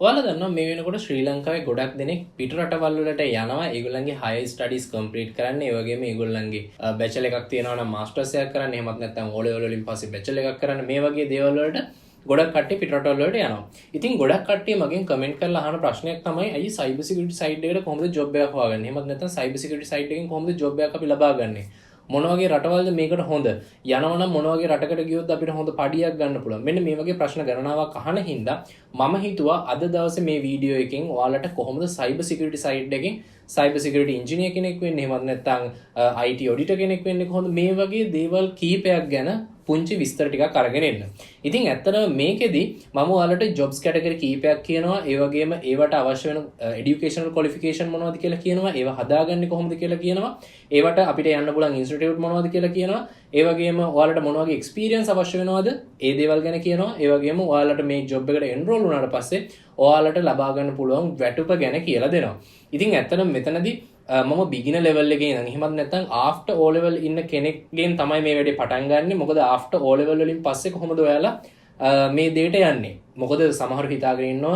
ඔයාලා දන්නවා මේ වෙනකොට ශ්‍රී ලංකාවේ ගොඩක් දෙනෙක් පිට රටවල් වලට යනවා ඒගොල්ලන්ගේ higher studies complete කරන්න ඒ වගේම ඒගොල්ලන්ගේ bachelor එකක් තියෙනවා නම් masters එකක් කරන්න එහෙමත් නැත්නම් O level වලින් පස්සේ bachelor එකක් කරන්න මේ වගේ දේවල් වලට ගොඩක් කට්ටිය පිට රටවල් වලට යනවා. ඉතින් ගොඩක් කට්ටිය මගෙන් කමෙන්ට් කරලා අහන ප්‍රශ්නයක් තමයි අයියේ cyber security side එකට කොහොමද job එකක් හොයාගන්නේ? එහෙමත් නැත්නම් cyber security side එකෙන් කොහොමද job එකක් අපි ලබා ගන්නේ? මොන වගේ රටවල්ද මේකට හොඳ යනවනම් මොන වගේ රටකට ගියොත් අපිට හොඳ පඩියක් ගන්න පුළුවන් මෙන්න මේ වගේ ප්‍රශ්න ගණනාවක් අහන හින්දා මම හිතුවා අද දවසේ මේ වීඩියෝ එකෙන් ඔයාලට කොහොමද cyber security side එකෙන් cyber security engineer කෙනෙක් වෙන්නේ එහෙමත් නැත්නම් IT auditor කෙනෙක් වෙන්නේ කොහොමද මේ වගේ දේවල් කීපයක් ගැන පුංචි විස්තර ටිකක් අරගෙන එන්න. ඉතින් ඇත්තටම මේකෙදි මම ඔයාලට jobs category කීපයක් කියනවා ඒ වගේම ඒවට අවශ්‍ය වෙන educational qualification මොනවද කියලා කියනවා ඒවා හදාගන්නේ කොහොමද කියලා කියනවා ඒවට අපිට යන්න පුළුවන් institute මොනවද කියලා කියනවා ඒ වගේම ඔයාලට මොන වගේ experience අවශ්‍ය වෙනවද ඒ දේවල් ගැන කියනවා ඒ වගේම ඔයාලට මේ job එකට enroll වුණාට පස්සේ ඔයාලට ලබා ගන්න පුළුවන් වැටුප ගැන කියලා දෙනවා. ඉතින් ඇත්තටම මෙතනදී මම beginner level එකේ ඉඳන් එහෙමත් නැත්නම් after O level ඉන්න කෙනෙක්ගෙන් තමයි මේ වැඩේ පටන් ගන්නෙ. මොකද after O level වලින් පස්සේ කොහොමද ඔයාලා මේ දෙයට යන්නේ? මොකද සමහරව හිතාගෙන ඉන්නවා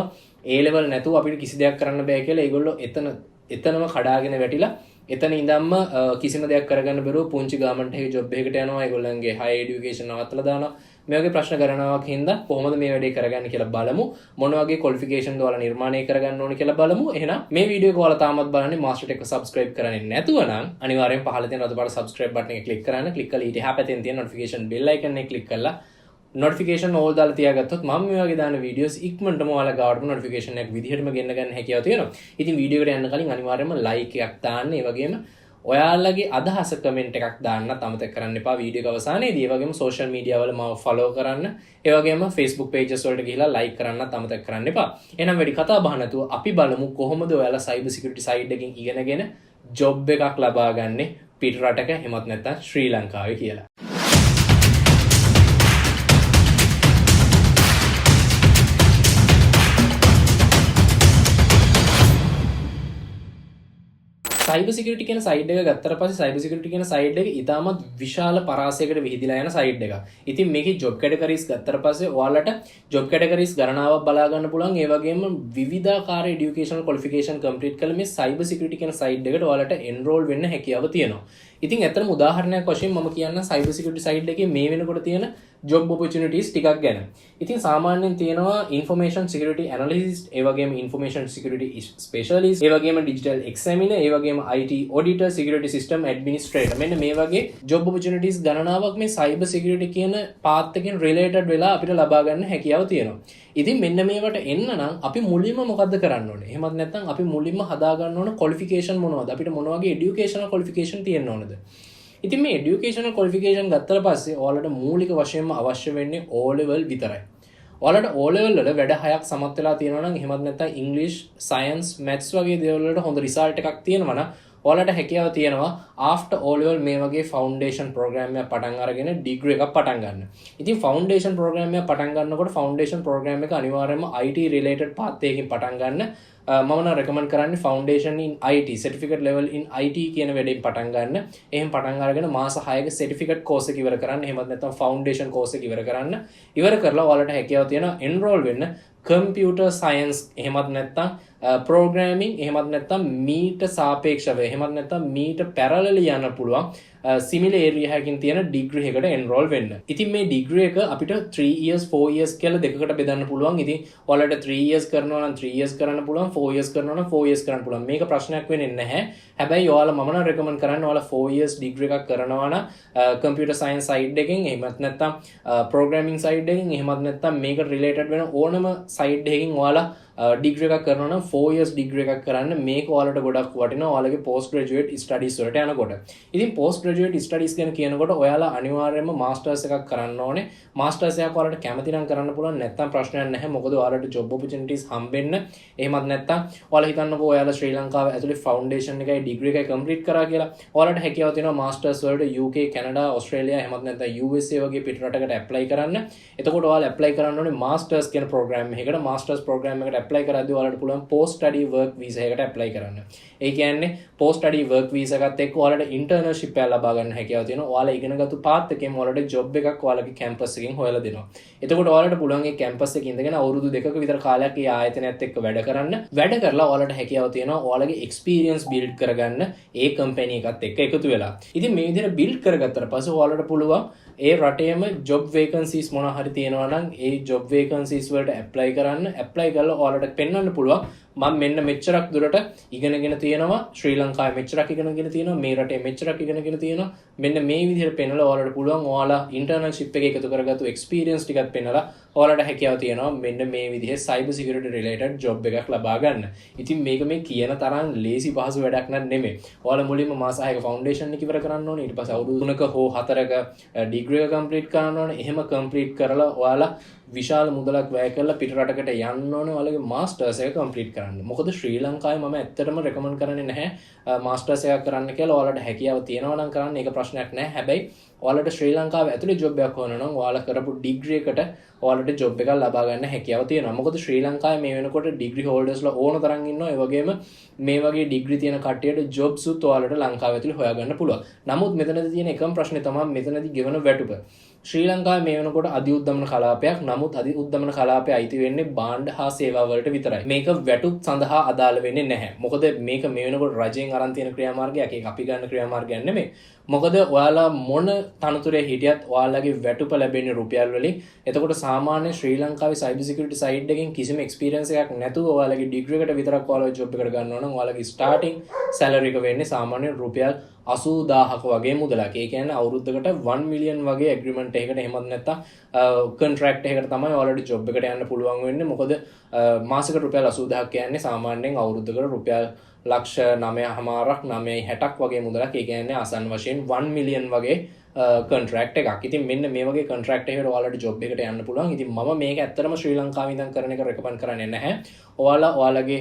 A level නැතුව අපිට කිසි දෙයක් කරන්න බෑ කියලා. ඒගොල්ලෝ එතනම කඩාගෙන වැටිලා එතන ඉඳන්ම කිසිම දෙයක් කරගන්න බැරුව පුංචි ගාමන්ට් එකේ ජොබ් එකකට යනවා. ඒගොල්ලන්ගේ high education නවත්තලා දානවා. මේ වගේ ප්‍රශ්න කරනවාක් හින්දා කොහොමද මේ වැඩේ කරගන්නේ කියලා බලමු. මොන වගේ qualification ද ඔයාලා නිර්මාණය කරගන්න ඕනේ කියලා බලමු. එහෙනම් මේ වීඩියෝ එක ඔයාලා තාමත් බලන්නේ master එක subscribe කරන්නේ නැතුව නම් අනිවාර්යෙන් පහළ තියෙන රතු පාට subscribe button එක click කරන්න. click කරලා ඊට එහා පැත්තෙන් තියෙන notification bell icon එක click කරලා notification all දාලා තියාගත්තොත් මම මේ වගේ දාන videos ඉක්මනටම ඔයාලා ගාවට notification එකක් විදිහටම ගෙන්න ගන්න හැකියාව තියෙනවා. ඉතින් වීඩියෝ එකට යන්න කලින් අනිවාර්යයෙන්ම like එකක් දාන්න. ඒ වගේම ඔයාලගේ අදහස කමෙන්ට් එකක් දාන්නත් අමතක කරන්න එපා වීඩියෝ එක අවසානයේදී. ඒ වගේම social media වල මාව follow කරන්න. ඒ වගේම Facebook pages වලට ගිහිලා like කරන්නත් අමතක කරන්න එපා. එහෙනම් වැඩි කතා බහ නැතුව අපි බලමු කොහොමද ඔයාලා cyber security side එකකින් ඉගෙනගෙන job එකක් ලබා ගන්නේ පිට රටක එහෙමත් නැත්නම් ශ්‍රී ලංකාවේ කියලා. cyber security කියන side එක ගත්තට පස්සේ cyber security කියන side එක ඉතාමත් විශාල පරාසයකට විහිදිලා යන side එකක්. ඉතින් මේකේ job categories ගත්තට පස්සේ ඔයාලට job categories ගණනාවක් බලා ගන්න පුළුවන්. ඒ වගේම විවිධාකාර educational qualification complete කළ මේ cyber security කියන side එකට ඔයාලට enroll වෙන්න හැකියාව තියෙනවා. ඉතින් ඇත්තටම උදාහරණයක් වශයෙන් මම කියන්න cyber security side එකේ මේ වෙනකොට තියෙන job opportunities ටිකක් ගැන. ඉතින් සාමාන්‍යයෙන් තියෙනවා information security analyst, ඒ වගේම information security specialist, ඒ වගේම digital examiner, ඒ වගේම IT auditor, security system administrator. මෙන්න මේ වගේ job opportunities ගණනාවක් මේ cyber security කියන path එකෙන් related වෙලා අපිට ලබා ගන්න හැකියාව තියෙනවා. ඉතින් මෙන්න මේවට එන්න නම් අපි මුලින්ම මොකද්ද කරන්න ඕනේ? එහෙමත් නැත්නම් අපි මුලින්ම හදා ගන්න ඕන qualification මොනවද? අපිට මොන වගේ educational qualification තියෙන්න ඕනද? ඉතින් මේ educational qualification ගත්තට පස්සේ ඔයාලට මූලික වශයෙන්ම අවශ්‍ය වෙන්නේ O level විතරයි. ඔයාලට O level වල වැඩ 6ක් සමත් වෙලා තියෙනවා නම් එහෙමත් නැත්නම් English, Science, Maths වගේ දේවල් වලට හොඳ result එකක් තියෙනවා නම් ඔයාලට හැකියාව තියෙනවා after O level මේ වගේ foundation program එකක් පටන් අරගෙන degree එකක් පටන් ගන්න. ඉතින් foundation program එකක් පටන් ගන්නකොට foundation program එක අනිවාර්යයෙන්ම IT related path එකකින් පටන් ගන්න. මම නම් recommend කරන්නේ foundation in IT, certificate level in IT කියන වැඩෙන් පටන් ගන්න. එහෙන් පටන් අරගෙන මාස 6ක certificate course එක ඉවර කරන්න. එහෙමත් නැත්නම් foundation course එක ඉවර කරන්න. ඉවර කරලා ඔයාලට හැකියාව තියෙනවා enroll වෙන්න computer science එහෙමත් නැත්නම් programming එහෙමත් නැත්නම් මීට සාපේක්ෂව එහෙමත් නැත්නම් මීට parallel යන්න පුළුවන් similar area එකකින් තියෙන degree එකකට enroll වෙන්න. ඉතින් මේ degree එක අපිට 3 years 4 years කියලා දෙකකට බෙදන්න පුළුවන්. ඉතින් ඔයාලට 3 years කරනවා නම් 3 years කරන්න පුළුවන්, 4 years කරනවා නම් 4 years කරන්න පුළුවන්. මේක ප්‍රශ්නයක් වෙන්නේ නැහැ. හැබැයි ඔයාලා මම නම් recommend කරන්නේ ඔයාලා 4 years degree එකක් කරනවා නම් computer science side එකකින් එහෙමත් නැත්නම් programming side එකකින් එහෙමත් නැත්නම් මේකට related වෙන ඕනම side එකකින් ඔයාලා degree එකක් කරනවා නම් 4 years degree එකක් කරන්න. මේක ඔයාලට ගොඩක් වටිනවා ඔයාලගේ post graduate studies වලට යනකොට. ඉතින් post graduate studies ගැන කියනකොට ඔයාලා අනිවාර්යයෙන්ම masters එකක් කරන්න ඕනේ. masters එකක් ඔයාලට කැමති නම් කරන්න පුළුවන්. නැත්නම් ප්‍රශ්නයක් නැහැ. මොකද ඔයාලට job opportunities හම්බෙන්න. එහෙමත් නැත්නම් ඔයාලා හිතන්නකෝ ඔයාලා ශ්‍රී ලංකාව ඇතුලේ foundation එකයි degree එකයි complete කරා කියලා. ඔයාලට හැකියාව තියෙනවා masters වලට UK, Canada, Australia එහෙමත් නැත්නම් USA වගේ පිට රටකට apply කරන්න. එතකොට ඔයාලා apply කරන්න ඕනේ masters කියන program එකකට. masters program එකට ඇප්ලයි කරද්දී ඔයාලට පුළුවන් post study work visa එකකට ඇප්ලයි කරන්න. ඒ කියන්නේ post study work visa එකත් එක්ක ඔයාලට internship එකක් ලබා ගන්න හැකියාව තියෙනවා. ඔයාලා ඉගෙනගත්තු path එකෙන් ඔයාලට job එකක් ඔයාලගේ campus එකෙන් හොයලා දෙනවා. එතකොට ඔයාලට පුළුවන් ඒ campus එකේ ඉඳගෙන අවුරුදු 2ක විතර කාලයක් ඒ ආයතනයත් එක්ක වැඩ කරන්න. වැඩ කරලා ඔයාලට හැකියාව තියෙනවා ඔයාලගේ experience build කරගන්න ඒ company එකත් එක්ක එකතු වෙලා. ඉතින් මේ විදිහට build කරගත්තට පස්සේ ඔයාලට පුළුවන් ඒ රටේම job vacancies මොන හරි තියෙනවා නම් ඒ job vacancies වලට apply කරන්න. apply කරලා ඔයාලට පෙන්වන්න පුළුවන් මම මෙන්න මෙච්චරක් දුරට ඉගෙනගෙන තියෙනවා, ශ්‍රී ලංකාවේ මෙච්චරක් ඉගෙනගෙන තියෙනවා, මේ රටේ මෙච්චරක් ඉගෙනගෙන තියෙනවා. මෙන්න මේ විදිහට පෙන්වලා ඔයාලට පුළුවන් ඔයාලා internship එකේ එකතු කරගත්තු experience ටිකත් පෙන්වලා ඔයාලට හැකියාව තියෙනවා මෙන්න මේ විදිහේ cyber security related job එකක් ලබා ගන්න. ඉතින් මේක මේ කියන තරම් ලේසි පහසු වැඩක් නන් නෙමෙයි. ඔයාලා මුලින්ම මාස 6ක foundation එක ඉවර කරන්න ඕනේ. ඊට පස්සේ අවුරුදු 3ක හෝ 4ක degree එක complete කරන්න ඕනේ. එහෙම complete කරලා ඔයාලා විශාල මුදලක් වැය කරලා පිට රටකට යන්න ඕනේ ඔයාලගේ masters එක complete කරන්න. මොකද ශ්‍රී ලංකාවේ මම ඇත්තටම recommend කරන්නේ නැහැ masters එකක් කරන්න කියලා. ඔයාලට හැකියාව තියෙනවා නම් කරන්න, ඒක ප්‍රශ්නයක් නැහැ. හැබැයි ඔයාලට ශ්‍රී ලංකාවේ ඇතුලේ job එකක් හොයනවා නම් ඔයාලා කරපු degree එකට ඔයාලට job එකක් ලබා ගන්න හැකියාව තියෙනවා. මොකද ශ්‍රී ලංකාවේ මේ වෙනකොට degree holders ලා ඕන තරම් ඉන්නවා. ඒ වගේම මේ වගේ degree තියෙන කට්ටියට jobs උත් ඔයාලට ලංකාව ඇතුලේ හොයාගන්න පුළුවන්. නමුත් මෙතනදී තියෙන එකම ප්‍රශ්නේ තමයි මෙතනදී ගෙවන වැටුප. ශ්‍රී ලංකාවේ මේ වෙනකොට අධි උද්දමන කලාපයක්. නමුත් අධි උද්දමන කලාපය අයිති වෙන්නේ භාණ්ඩ හා සේවා වලට විතරයි. මේක වැටුප් සඳහා අදාළ වෙන්නේ නැහැ. මොකද මේක මේ වෙනකොට රජයෙන් අරන් තියෙන ක්‍රියාමාර්ගයක්. ඒක අපි ගන්න ක්‍රියාමාර්ගයක් නෙමෙයි. මොකද ඔයාලා මොන තනතුරේ හිටියත් ඔයාලගේ වැටුප ලැබෙන්නේ රුපියල් වලින්. එතකොට සාමාන්‍ය ශ්‍රී ලංකාවේ cyber security side එකෙන් කිසිම experience එකක් නැතුව ඔයාලගේ degree එකට විතරක් ඔයාලා job එකකට ගන්නවා නම් ඔයාලගේ starting salary එක වෙන්නේ සාමාන්‍ය රුපියල් 80000ක වගේ මුදලක්. ඒ කියන්නේ අවුරුද්දකට 1 million වගේ agreement එකකට එහෙමත් නැත්නම් contract එකකට තමයි ඔයාලට job එකට යන්න පුළුවන් වෙන්නේ. මොකද මාසෙකට රුපියල් 80000ක් කියන්නේ සාමාන්‍යයෙන් අවුරුද්දකට රුපියල් ලක්ෂ 9.60ක් වගේ මුදලක්. ඒ කියන්නේ ආසන්න වශයෙන් 1 million වගේ contract එකක්. ඉතින් මෙන්න මේ වගේ contract එකකට ඔයාලට job එකට යන්න පුළුවන්. ඉතින් මම මේක ඇත්තටම ශ්‍රී ලංකාවේ ඉඳන් කරන එක recommend කරන්නේ නැහැ. ඔයාලා ඔයාලගේ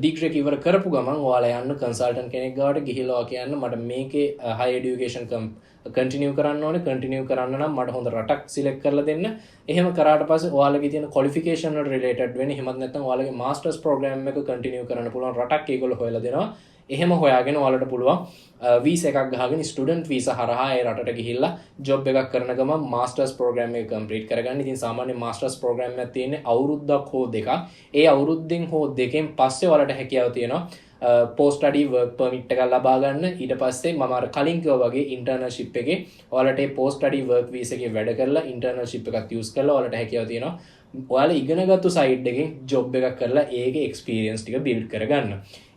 degree එක ඉවර කරපු ගමන් ඔයාලා යන්න consultant කෙනෙක් ගාවට ගිහිල්ලා කියන්න මට මේකේ higher education continue කරන්න ඕනේ. continue කරන්න නම් මට හොඳ රටක් select කරලා දෙන්න. එහෙම කරාට පස්සේ ඔයාලගේ තියෙන qualification වල related වෙන්නේ. එහෙමත් නැත්නම් ඔයාලගේ masters program එක continue කරන්න පුළුවන් රටක් ඒගොල්ලෝ හොයලා දෙනවා. එහෙම හොයාගෙන ඔයාලට පුළුවන් වීසා එකක් ගහගෙන ස්ටුඩන්ට් වීසා හරහා ඒ රටට ගිහිල්ලා ජොබ් එකක් කරන ගමන් මාස්ටර්ස් ප්‍රෝග්‍රෑම් එක කම්ප්ලීට් කරගන්න. ඉතින් සාමාන්‍ය මාස්ටර්ස් ප්‍රෝග්‍රෑම් එකක් තියෙන්නේ අවුරුද්දක් හෝ දෙකක්. ඒ අවුරුද්දෙන් හෝ දෙකෙන් පස්සේ ඔයාලට හැකියාව තියෙනවා post study work permit එකක් ලබා ගන්න. ඊට පස්සේ මම අර කලින් කිව්වා වගේ internship එකේ ඔයාලට ඒ post study work visa එකේ වැඩ කරලා internship එකක් use කරලා ඔයාලට හැකියාව තියෙනවා ඔයාලා ඉගෙනගත්තු සයිඩ් එකෙන් ජොබ් එකක් කරලා ඒකේ එක්ස්පීරියන්ස් ටික බිල්ඩ් කරගන්න.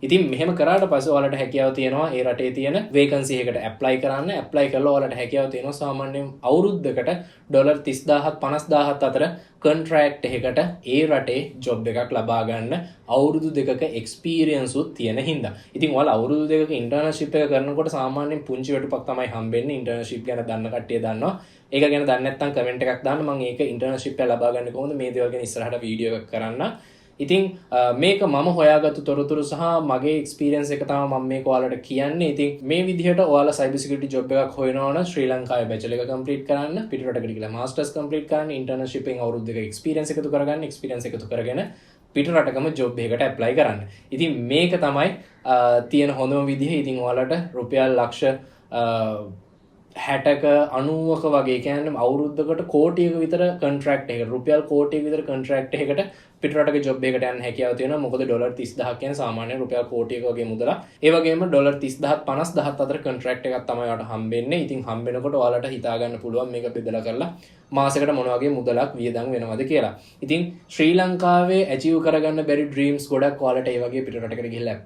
ඉතින් මෙහෙම කරාට පස්සේ ඔයාලට හැකියාව තියෙනවා ඒ රටේ තියෙන වේකන්සි එකකට ඇප්ලයි කරන්න. ඇප්ලයි කරලා ඔයාලට හැකියාව තියෙනවා සාමාන්‍යයෙන් අවුරුද්දකට ඩොලර් 30000ත් 50000ත් අතර කොන්ට්‍රැක්ට් එකකට ඒ රටේ ජොබ් එකක් ලබා ගන්න අවුරුදු දෙකක එක්ස්පීරියන්ස් උත් තියෙන හින්දා. ඉතින් ඔයාලා අවුරුදු දෙකක ඉන්ටර්න්ෂිප් එක කරනකොට සාමාන්‍යයෙන් පුංචි වැටුපක් තමයි හම්බෙන්නේ. ඉන්ටර්න්ෂිප් ගැන දන්න කට්ටිය දන්නවා. ඒක ගැන දන්නේ නැත්නම් කමෙන්ට් එකක් දාන්න. මම ඒක ඉන්ටර්න්ෂිප් එක ලබා ගන්න කොහොමද මේ දේවල් ගැන ඉස්සරහට වීඩියෝ එකක් කරන්න. ඉතින් මේක මම හොයාගත්තු තොරතුරු සහ මගේ එක්ස්පීරියන්ස් එක තමයි මම මේක ඔයාලට කියන්නේ. ඉතින් මේ විදිහට ඔයාලා cyber security job එකක් හොයනවා නම් ශ්‍රී ලංකාවේ bachelor එක complete කරන්න, පිටරටකට ගිහලා masters complete කරන්න, internship එකෙන් අවුරුදු දෙකක experience එකතු කරගන්න, experience එකතු කරගෙන පිටරටකම job එකකට apply කරන්න. ඉතින් මේක තමයි තියෙන හොඳම විදිහ. ඉතින් ඔයාලට රුපියල් ලක්ෂ 60ක 90ක වගේ කියන්නේ අවුරුද්දකට කෝටියක විතර කොන්ට්‍රැක්ට් එකකට රුපියල් කෝටියක විතර කොන්ට්‍රැක්ට් එකකට පිටරටක ජොබ් එකකට යන්න හැකියාව තියෙනවා. මොකද ඩොලර් 30000ක් කියන්නේ සාමාන්‍ය රුපියල් කෝටියක වගේ මුදලක්. ඒ වගේම ඩොලර් 30000ත් 50000ත් අතර කොන්ට්‍රැක්ට් එකක් තමයි ඔයාලට හම්බෙන්නේ. ඉතින් හම්බෙනකොට ඔයාලට හිතා ගන්න පුළුවන් මේක බෙදලා කරලා මාසෙකට මොන වගේ මුදලක් වියදම් වෙනවද කියලා. ඉතින් ශ්‍රී ලංකාවේ achieve කරගන්න බැරි dreams ගොඩක් ඔයාලට ඒ වගේ පිටරටකට ගිහිල්ලා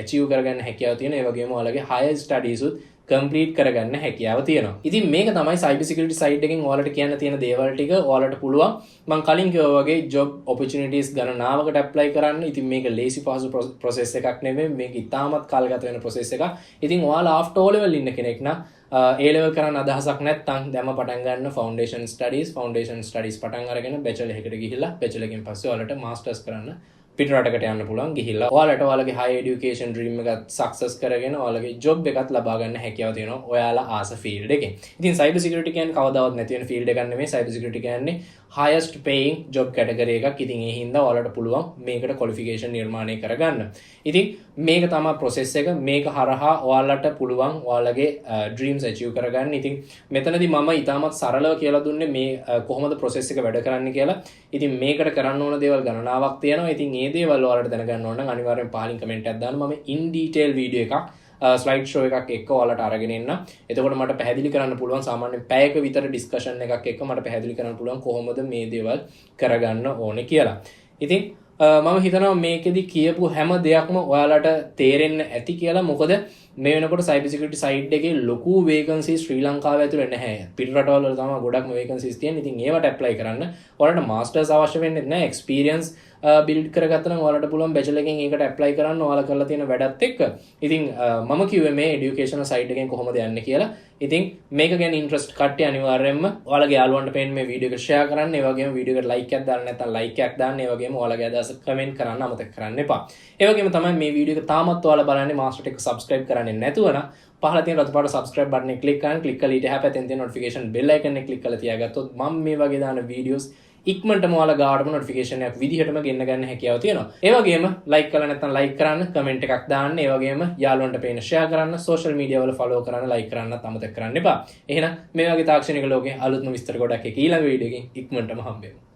achieve කරගන්න හැකියාව තියෙන. ඒ වගේම ඔයාලගේ higher studies උත් කම්ප්ලීට් කරගන්න හැකියාව තියෙනවා. ඉතින් මේක තමයි cyber security side එකෙන් ඔයාලට කියන්න තියෙන දේවල් ටික. ඔයාලට පුළුවන් මම කලින් කිව්වා වගේ job opportunities ගණනාවකට apply කරන්න. ඉතින් මේක lazy පහසු process එකක් නෙමෙයි. මේක ඉතාමත් කාලගත වෙන process එකක්. ඉතින් ඔයාලා after O level ඉන්න කෙනෙක් නම් A level කරන්න අදහසක් නැත්නම් දැම්ම පටන් ගන්න foundation studies පටන් අරගෙන bachelor එකකට ගිහිල්ලා bachelor එකෙන් පස්සේ ඔයාලට masters කරන්න පිටරටකට යන්න පුළුවන්. ගිහිල්ලා ඔයාලට ඔයාලගේ high education dream එකත් success කරගෙන ඔයාලගේ job එකත් ලබා ගන්න හැකියාව තියෙනවා ඔයාලා ආස field එකෙන්. ඉතින් cyber security කියන්නේ කවදාවත් නැති වෙන field එකක් නෙමෙයි. cyber security කියන්නේ highest paying job category එකක්. ඉතින් ඒ හින්දා ඔයාලට පුළුවන් මේකට qualification නිර්මාණය කරගන්න. ඉතින් මේක තමයි process එක. මේක හරහා ඔයාලට පුළුවන් ඔයාලගේ dreams achieve කරගන්න. ඉතින් මෙතනදී මම ඉතාමත් සරලව කියලා දුන්නේ මේ කොහොමද process එක වැඩ කරන්නේ කියලා. ඉතින් මේකට කරන්න ඕන දේවල් ගණනාවක් තියෙනවා. ඉතින් මේ දේවල් ඔයාලට දැනගන්න ඕන නම් අනිවාර්යෙන් පහලින් comment එකක් දාන්න. මම in detail video එකක් ස්ලයිඩ් ෂෝ එකක් එක්ක ඔයාලට අරගෙන එන්න. එතකොට මට පැහැදිලි කරන්න පුළුවන් සාමාන්‍යයෙන් පැයක විතර ඩිස්කෂන් එකක් එක්ක මට පැහැදිලි කරන්න පුළුවන් කොහොමද මේ දේවල් කරගන්න ඕනේ කියලා. ඉතින් මම හිතනවා මේකෙදි කියපු හැම දෙයක්ම ඔයාලට තේරෙන්න ඇති කියලා. මොකද මේ වෙනකොට cyber security side එකේ ලොකු vacancies ශ්‍රී ලංකාව ඇතුලේ නැහැ. පිට රටවල් වල තමයි ගොඩක්ම vacancies තියෙන්නේ. ඉතින් ඒවට apply කරන්න ඔයාලට masters අවශ්‍ය වෙන්නේ නැහැ. experience build කරගත්තා නම් ඔයාලට පුළුවන් bachelor එකෙන් ඒකට apply කරන්න ඔයාලා කරලා තියෙන වැඩත් එක්ක. ඉතින් මම කිව්වේ මේ educational side එකෙන් කොහොමද යන්නේ කියලා. ඉතින් මේක ගැන interest කට්ටිය අනිවාර්යයෙන්ම ඔයාලගේ යාළුවන්ට පේන්න මේ වීඩියෝ එක share කරන්න. ඒ වගේම වීඩියෝ එකට like එකක් දාන්න නැත්නම් like එකක් දාන්න. ඒ වගේම ඔයාලගේ අදහස් comment කරන්න අමතක කරන්න එපා. ඒ වගේම තමයි මේ වීඩියෝ එක තාමත් ඔයාලා බලන්නේ master එක subscribe කරන්නේ නැතුව නම් පහළ තියෙන රතු පාට subscribe button එක click කරන්න. click කරලා ඊට එහා පැත්තෙන් තියෙන notification bell icon එක click කරලා තියාගත්තොත් මම මේ වගේ දාන videos ඉක්මනටම ඔයාලා ගාඩම notification එකක් විදිහටම ගෙන්න ගන්න හැකියාව තියෙනවා. ඒ වගේම like කරලා නැත්නම් like කරන්න, comment එකක් දාන්න, ඒ වගේම යාළුවන්ට පේන share කරන්න, social media වල follow කරන්න, like කරන්නත් අමතක කරන්න එපා. එහෙනම් මේ වගේ තාක්ෂණික ලෝකේ අලුත්ම විස්තර ගොඩක් එක ඊළඟ වීඩියෝ එකකින් ඉක්මනටම හම්බෙමු.